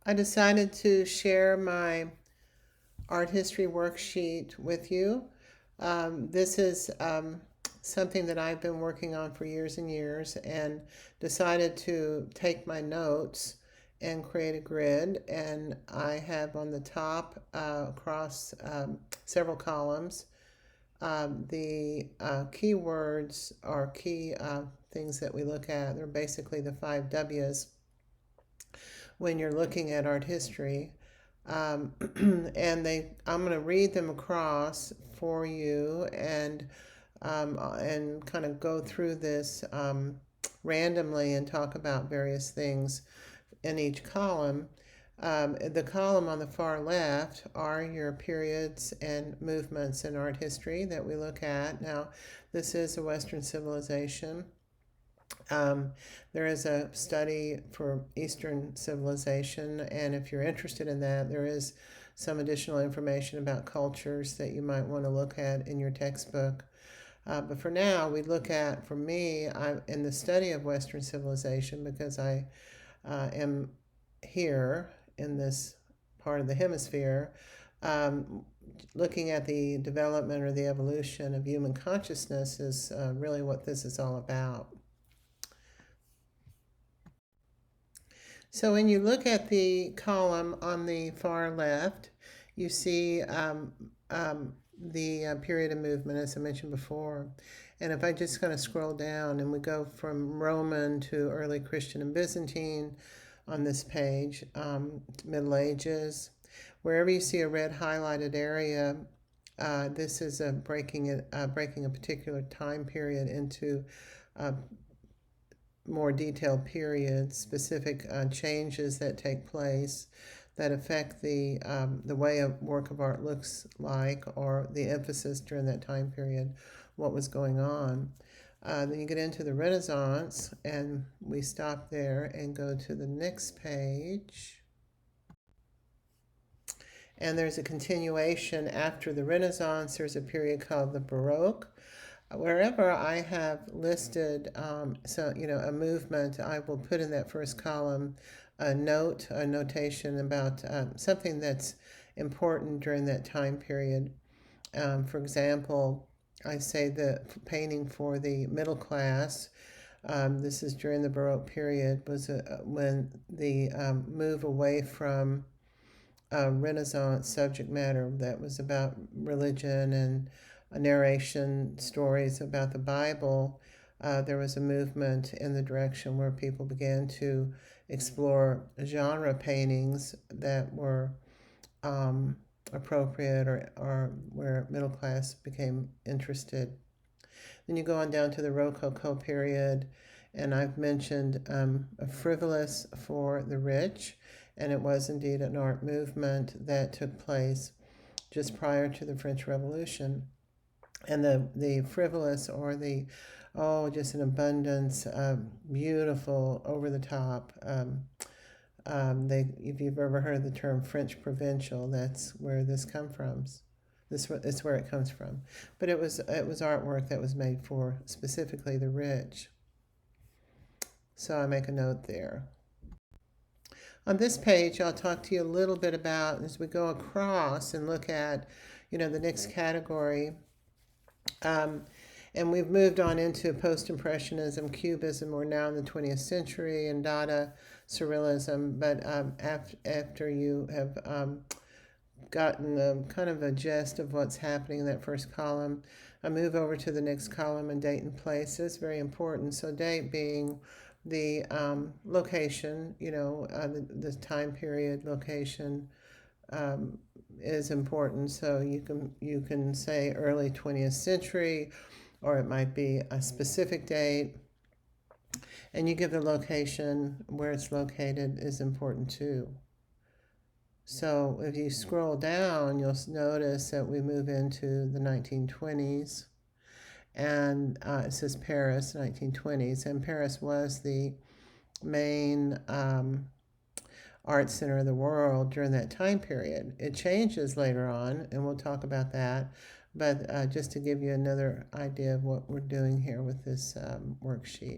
I decided to share my art history worksheet with you. This is something that I've been working on for years and years, and decided to take my notes and create a grid. And I have on the top, across several columns, the keywords are key things that we look at. They're basically the 5 W's when you're looking at art history. I'm going to read them across for you, and kind of go through this randomly and talk about various things in each column. The column on the far left are your periods and movements in art history that we look at. Now, this is a Western civilization. Um, there is a study for Eastern civilization, and if you're interested in that, there is some additional information about cultures that you might want to look at in your textbook. But for now, we look at, for me, I'm in the study of Western civilization because I am here in this part of the hemisphere, um, looking at the development or the evolution of human consciousness is really what this is all about. So when you look at the column on the far left, you see the period of movement, as I mentioned before. And if I just kind of scroll down and we go from Roman to early Christian and Byzantine on this page, Middle Ages, wherever you see a red highlighted area, this is breaking a particular time period into more detailed periods, specific changes that take place that affect the way a work of art looks like, or the emphasis during that time period, what was going on. Then you get into the Renaissance, and we stop there and go to the next page. And there's a continuation after the Renaissance. There's a period called the Baroque. Wherever I have listed, a movement, I will put in that first column a notation about something that's important during that time period. For example, I say the painting for the middle class, this is during the Baroque period, was when the move away from Renaissance subject matter that was about religion and a narration stories about the Bible. There was a movement in the direction where people began to explore genre paintings that were appropriate, or where middle class became interested. Then you go on down to the Rococo period, and I've mentioned a frivolous for the rich, and it was indeed an art movement that took place just prior to the French Revolution. And the frivolous, or the, just an abundance of beautiful, over the top. If you've ever heard the term French provincial, that's where this comes from. This is where it comes from. But it was artwork that was made for specifically the rich. So I make a note there. On this page, I'll talk to you a little bit about, as we go across and look at, the next category. And we've moved on into post-impressionism, cubism. We're now in the 20th century, and Dada, surrealism. But after you have gotten kind of a gist of what's happening in that first column, I move over to the next column, and date and place. This is very important. So date being the location, the time period, location is important. So you can say early 20th century, or it might be a specific date, and you give the location where it's located is important too. So if you scroll down, you'll notice that we move into the 1920s, and it says Paris, 1920s, and Paris was the main art center of the world during that time period. It changes later on, and we'll talk about that, but just to give you another idea of what we're doing here with this worksheet.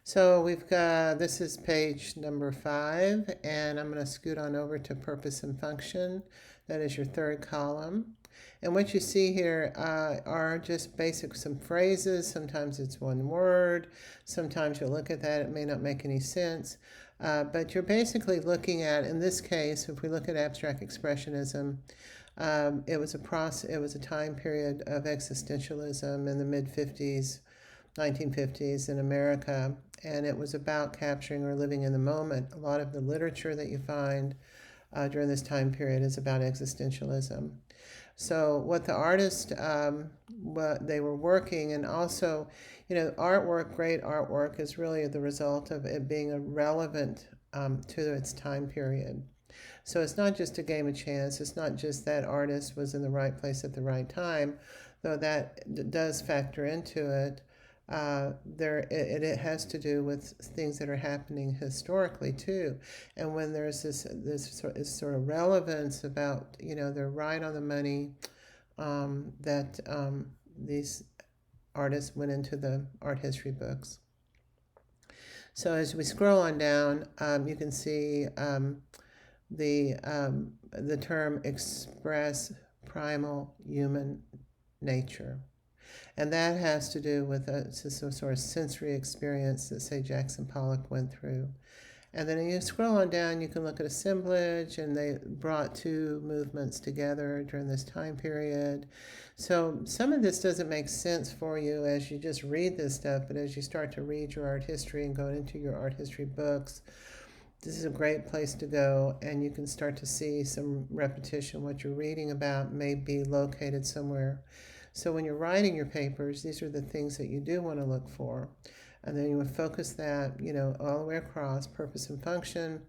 So we've got, this is page number 5, and I'm going to scoot on over to purpose and function. That is your third column. And what you see here are just basic some phrases. Sometimes it's one word. Sometimes you'll look at that, it may not make any sense. But you're basically looking at, in this case, if we look at abstract expressionism, it was a time period of existentialism in the mid-50s, 1950s in America, and it was about capturing or living in the moment. A lot of the literature that you find during this time period is about existentialism. So what the artist, what they were working, and also, artwork, great artwork, is really the result of it being relevant to its time period. So it's not just a game of chance. It's not just that artist was in the right place at the right time, though that does factor into it. It has to do with things that are happening historically too, and when there's this sort of relevance about they're right on the money, that these artists went into the art history books. So as we scroll on down, you can see the term express primal human nature. And that has to do with a sort of sensory experience that, say, Jackson Pollock went through. And then you scroll on down, you can look at assemblage, and they brought two movements together during this time period. So some of this doesn't make sense for you as you just read this stuff, but as you start to read your art history and go into your art history books, this is a great place to go, and you can start to see some repetition. What you're reading about may be located somewhere. So when you're writing your papers, these are the things that you do want to look for. And then you would focus that, all the way across, purpose and function,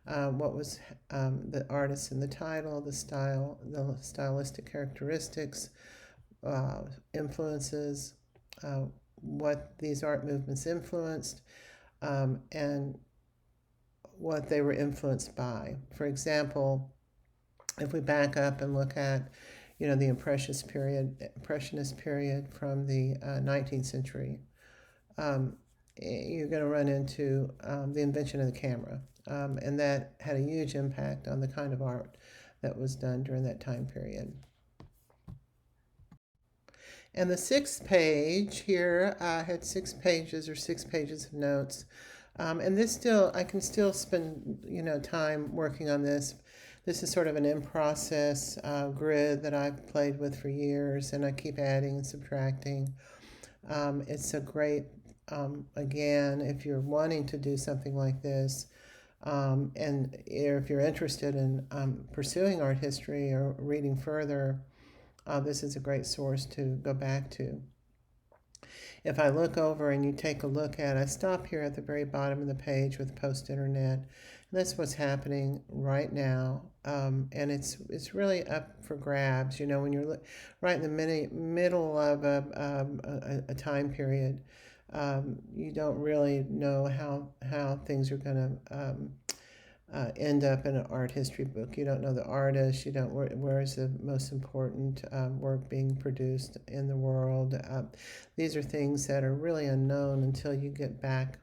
what was the artist in the title, the style, the stylistic characteristics, influences, what these art movements influenced, and what they were influenced by. For example, if we back up and look at the Impressionist period from the 19th century, you're going to run into the invention of the camera, and that had a huge impact on the kind of art that was done during that time period. And the 6th page here had 6 pages of notes, and I can still spend time working on this. This is sort of an in-process grid that I've played with for years, and I keep adding and subtracting. It's a great, again, if you're wanting to do something like this, and if you're interested in pursuing art history or reading further, this is a great source to go back to. If I look over and you take a look at, I stop here at the very bottom of the page with post-internet. And that's what's happening right now, and it's really up for grabs. When you're right in the middle of a time period, you don't really know how things are going to end up in an art history book. You don't know the artist. You don't where is the most important work being produced in the world. These are things that are really unknown until you get back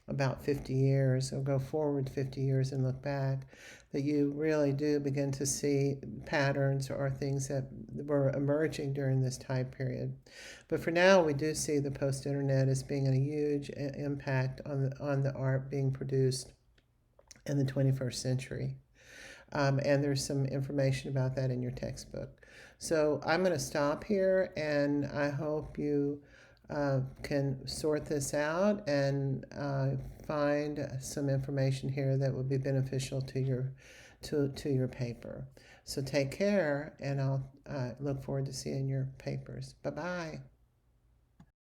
about 50 years or go forward 50 years and look back, that you really do begin to see patterns or things that were emerging during this time period. But for now, we do see the post-internet as being a huge impact on the art being produced in the 21st century. And there's some information about that in your textbook. So I'm going to stop here, and I hope you can sort this out and find some information here that will be beneficial to your paper. So take care, and I'll look forward to seeing your papers. Bye-bye.